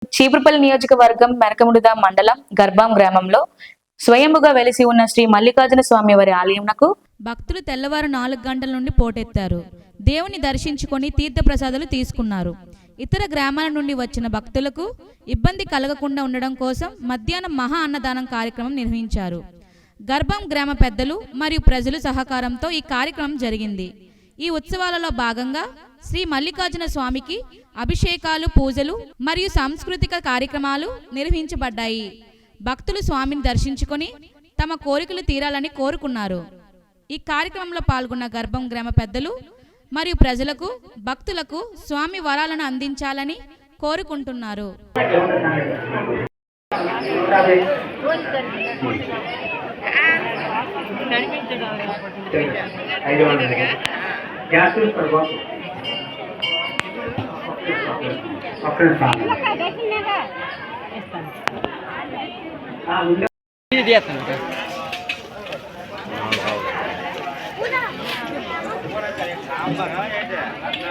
చీపురుపల్లి నియోజకవర్గం మెరకముడిద మండలం గర్భం గ్రామంలో స్వయంభుగా వెలిసి ఉన్న శ్రీ మల్లికార్జున స్వామి వారి ఆలయంనకు భక్తులు తెల్లవారు 4 గంటల నుండి పోటెత్తారు. దేవుని దర్శించుకొని తీర్థప్రసాదాలు తీసుకున్నారు. ఇతర గ్రామాల నుండి వచ్చిన భక్తులకు ఇబ్బంది కలగకుండా ఉండడం కోసం మధ్యాహ్నం మహా అన్నదానం కార్యక్రమం నిర్వహించారు. గర్భం గ్రామ పెద్దలు మరియు ప్రజలు సహకారంతో ఈ కార్యక్రమం జరిగింది. ఈ ఉత్సవాలలో భాగంగా శ్రీ మల్లికార్జున స్వామికి అభిషేకాలు, పూజలు మరియు సాంస్కృతిక కార్యక్రమాలు నిర్వహించబడ్డాయి. భక్తులు స్వామిని దర్శించుకొని తమ కోరికలు తీరాలని కోరుకున్నారు. ఈ కార్యక్రమంలో పాల్గొన్న గర్భం గ్రామ పెద్దలు మరియు ప్రజలకు, భక్తులకు స్వామి వరాలను అందించాలని కోరుకుంటున్నారు.